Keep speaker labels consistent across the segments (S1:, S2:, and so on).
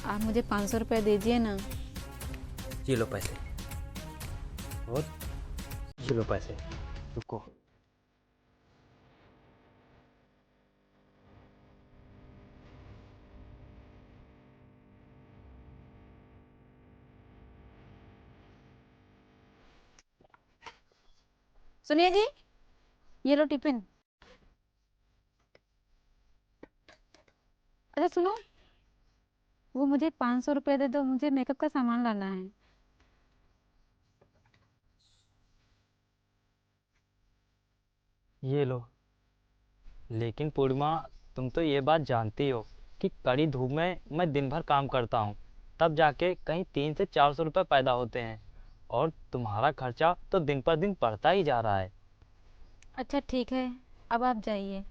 S1: आप मुझे 500 रुपये दीजिए ना।
S2: ये लो पैसे। और ये लो पैसे। रुको।
S1: सुनिए जी, ये लो टिफिन। अच्छा सुनो, वो मुझे 500 रुपये दे दो, मुझे मेकअप का सामान लाना है।
S2: ये लो। लेकिन पूर्णिमा, तुम तो ये बात जानती हो कि कड़ी धूप में मैं दिन भर काम करता हूँ, तब जाके कहीं 300 से 400 रुपये पैदा होते हैं। और तुम्हारा खर्चा तो दिन पर दिन बढ़ता ही जा रहा है।
S1: अच्छा ठीक है, अब आप जाइए।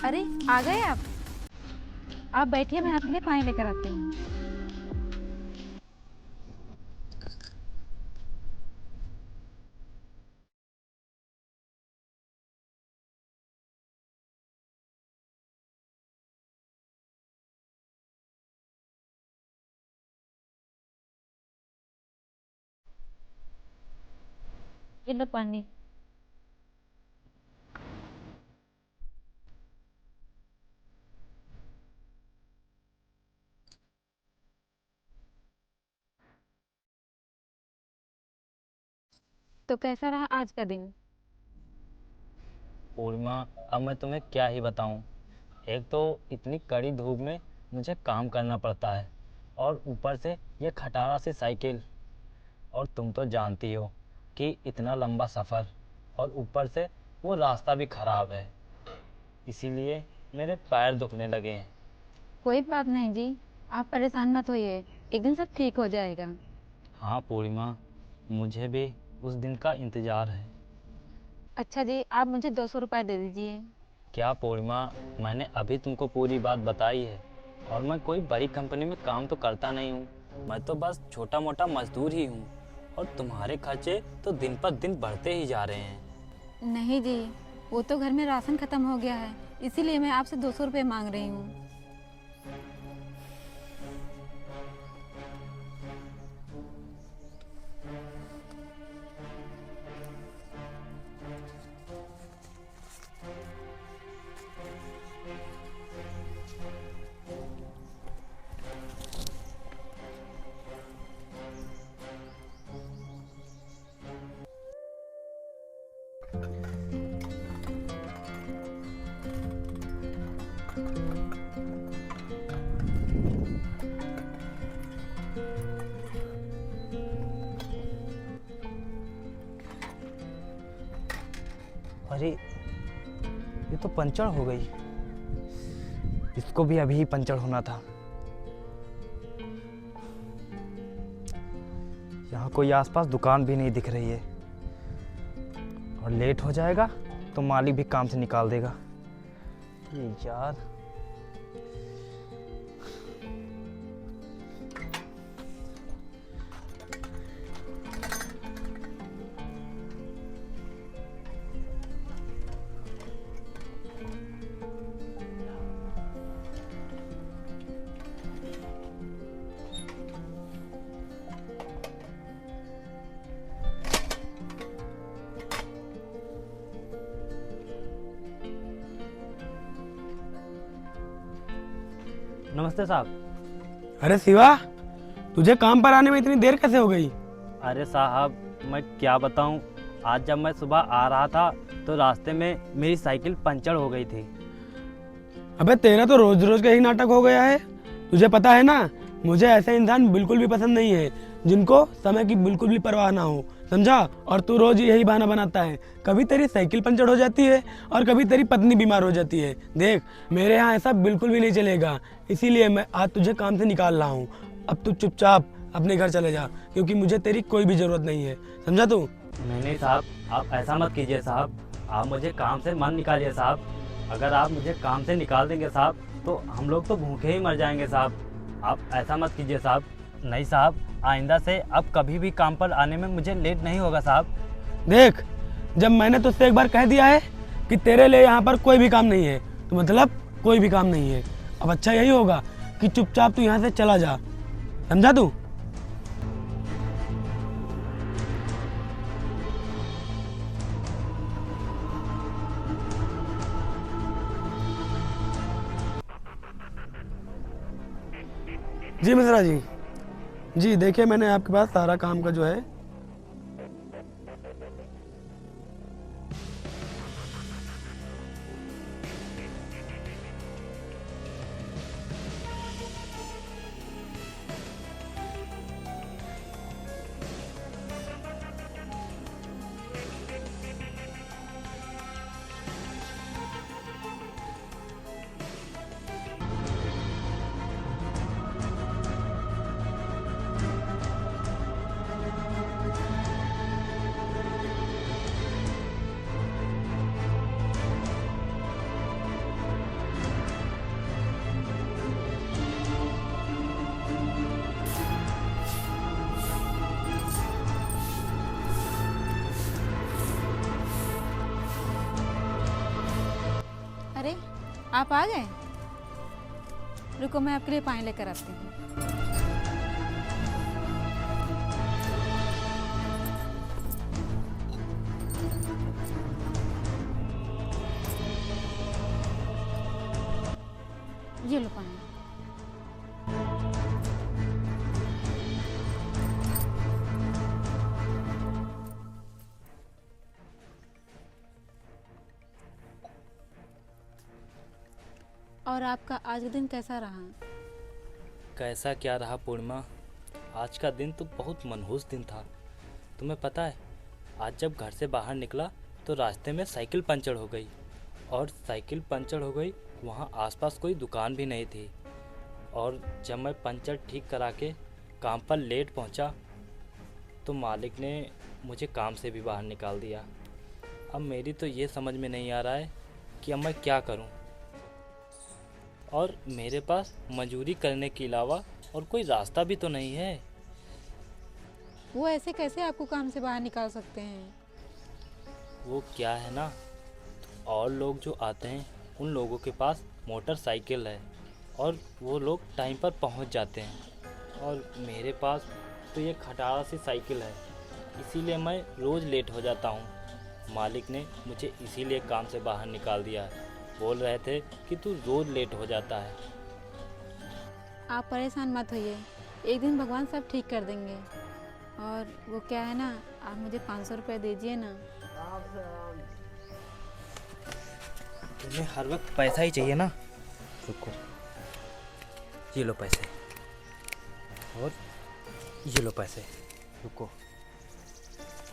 S1: अरे आ गए आप बैठिए, मैं आपके लिए पानी लेकर आती हूँ। ये लो पानी। तो कैसा रहा आज का दिन?
S2: पूर्णिमा, अब मैं तुम्हें क्या ही बताऊं। एक तो इतनी कड़ी धूप में मुझे काम करना पड़ता है, और ऊपर से ये खटारा सी साइकिल। और तुम तो जानती हो कि इतना लंबा सफ़र, और ऊपर से वो रास्ता भी ख़राब है, इसीलिए मेरे पैर दुखने लगे हैं।
S1: कोई बात नहीं जी, आप परेशान मत होइए, एक दिन सब ठीक हो जाएगा।
S2: हाँ पूर्णिमा, मुझे भी उस दिन का इंतज़ार है।
S1: अच्छा जी, आप मुझे 200 रुपये दे दीजिए।
S2: क्या पूर्णिमा, मैंने अभी तुमको पूरी बात बताई है। और मैं कोई बड़ी कंपनी में काम तो करता नहीं हूँ, मैं तो बस छोटा मोटा मजदूर ही हूँ। और तुम्हारे खर्चे तो दिन पर दिन बढ़ते ही जा रहे हैं।
S1: नहीं जी, वो तो घर में राशन खत्म हो गया है, इसीलिए मैं आपसे 200 रुपये मांग रही हूँ।
S2: अरे, ये तो पंचर हो गई। इसको भी अभी ही पंचर होना था। यहाँ कोई आसपास दुकान भी नहीं दिख रही है, और लेट हो जाएगा तो मालिक भी काम से निकाल देगा। ये यार, नमस्ते साहब।
S3: अरे शिवा, तुझे काम पर आने में इतनी देर कैसे हो गई?
S2: अरे साहब, मैं क्या बताऊं, आज जब मैं सुबह आ रहा था तो रास्ते में मेरी साइकिल पंचर हो गई थी।
S3: अबे तेरा तो रोज रोज का ही नाटक हो गया है। तुझे पता है ना, मुझे ऐसे इंसान बिल्कुल भी पसंद नहीं है जिनको समय की बिल्कुल भी परवाह ना हो, समझा? और तू रोज यही बहाना बनाता है। कभी तेरी साइकिल पंचर हो जाती है और कभी तेरी पत्नी बीमार हो जाती है। देख, मेरे यहाँ ऐसा बिल्कुल भी नहीं चलेगा, इसीलिए मैं आज तुझे काम से निकाल रहा हूँ। अब तू चुपचाप अपने घर चले जा, क्योंकि मुझे तेरी कोई भी ज़रूरत नहीं है, समझा तू?
S2: नहीं साहब, आप ऐसा मत कीजिए साहब, आप मुझे काम से मत निकालिए साहब। अगर आप मुझे काम से निकाल देंगे साहब तो हम लोग तो भूखे ही मर जाएंगे साहब। आप ऐसा मत कीजिए साहब। नहीं साहब, आइंदा से अब कभी भी काम पर आने में मुझे लेट नहीं होगा साहब।
S3: देख, जब मैंने तुझसे एक बार कह दिया है कि तेरे लिए यहाँ पर कोई भी काम नहीं है, तो मतलब कोई भी काम नहीं है। अब अच्छा यही होगा कि चुपचाप तू यहाँ से चला जा, समझा तू? जी मिश्रा जी, जी देखिए, मैंने आपके पास सारा काम का जो है
S1: अरे आप आ गए? रुको, मैं आपके लिए पानी लेकर आती हूँ। ये लो पानी। और आपका आज का दिन कैसा रहा?
S2: कैसा क्या रहा पूर्णिमा, आज का दिन तो बहुत मनहूस दिन था। तुम्हें पता है, आज जब घर से बाहर निकला तो रास्ते में साइकिल पंचर हो गई, और साइकिल पंचर हो गई वहाँ आसपास कोई दुकान भी नहीं थी। और जब मैं पंचर ठीक करा के काम पर लेट पहुँचा तो मालिक ने मुझे काम से भी बाहर निकाल दिया। अब मेरी तो ये समझ में नहीं आ रहा है कि अब मैं क्या करूं, और मेरे पास मजदूरी करने के अलावा और कोई रास्ता भी तो नहीं है।
S1: वो ऐसे कैसे आपको काम से बाहर निकाल सकते हैं?
S2: वो क्या है ना, और लोग जो आते हैं उन लोगों के पास मोटरसाइकिल है और वो लोग टाइम पर पहुंच जाते हैं, और मेरे पास तो ये खटारा सी साइकिल है, इसीलिए मैं रोज़ लेट हो जाता हूँ। मालिक ने मुझे इसीलिए काम से बाहर निकाल दिया है। बोल रहे थे कि तू रोज़ लेट हो जाता है।
S1: आप परेशान मत होइए, एक दिन भगवान सब ठीक कर देंगे। और वो क्या है ना, आप मुझे 500 रुपये दीजिए ना।
S2: तुम्हें हर वक्त पैसा ही चाहिए ना, रुको, ये लो पैसे, और ये लो पैसे, रुको,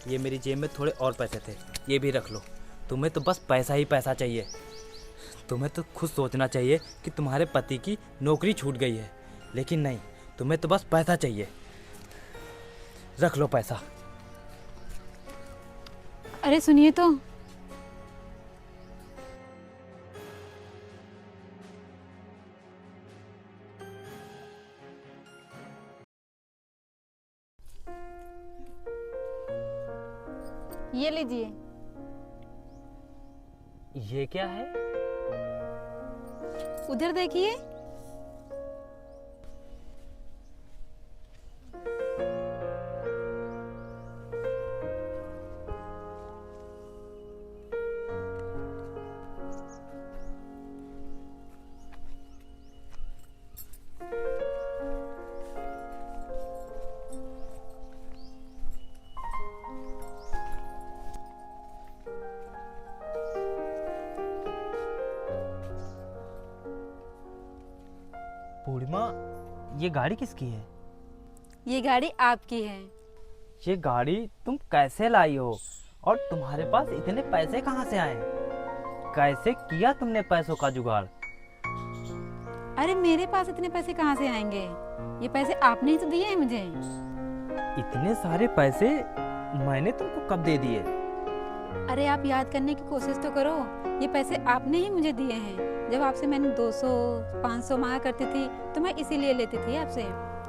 S2: ये मेरी जेब में थोड़े और पैसे थे, ये भी रख लो। तुम्हें तो बस पैसा ही पैसा चाहिए। तुम्हें तो खुद सोचना चाहिए कि तुम्हारे पति की नौकरी छूट गई है, लेकिन नहीं, तुम्हें तो बस पैसा चाहिए। रख लो पैसा।
S1: अरे सुनिए तो, ये लीजिए।
S2: ये क्या है?
S1: उधर देखिए।
S2: पूर्णिमा, ये गाड़ी किसकी है?
S1: ये गाड़ी आपकी है।
S2: ये गाड़ी तुम कैसे लाई हो और तुम्हारे पास इतने पैसे कहाँ से आए? कैसे किया तुमने पैसों का जुगाड़?
S1: अरे मेरे पास इतने पैसे कहाँ से आएंगे? ये पैसे आपने ही तो दिए हैं मुझे।
S2: इतने सारे पैसे मैंने तुमको कब दे दिए?
S1: अरे आप याद करने की कोशिश तो करो। ये पैसे आपने ही मुझे दिए हैं। जब आपसे मैंने 200 500 मांगा करती थी तो मैं इसीलिए लेती थी आपसे।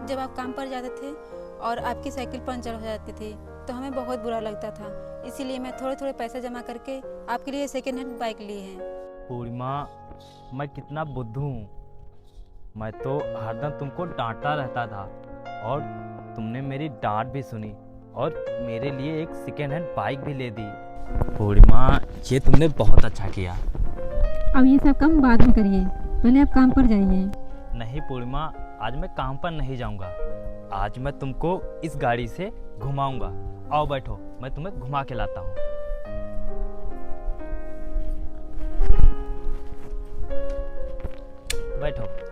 S1: जब आप काम पर जाते थे और आपकी साइकिल पंचर हो जाती थी तो हमें बहुत बुरा लगता था, इसीलिए मैं थोड़े थोड़े पैसे जमा करके आपके लिए सेकेंड हैंड बाइक ली है।
S2: पूर्णिमा, मैं कितना बुद्धू हूँ। मैं तो हरदम तुमको डांटता रहता था और तुमने मेरी डांट भी सुनी और मेरे लिए एक सेकेंड हैंड बाइक भी ले दी। पूर्णिमा, ये तुमने बहुत अच्छा किया।
S1: अब ये सब काम बाद में करिए, पहले आप काम पर जाइए।
S2: नहीं पूर्णिमा, आज मैं काम पर नहीं जाऊंगा। आज मैं तुमको इस गाड़ी से घुमाऊंगा। आओ बैठो, मैं तुम्हें घुमा के लाता हूँ। बैठो।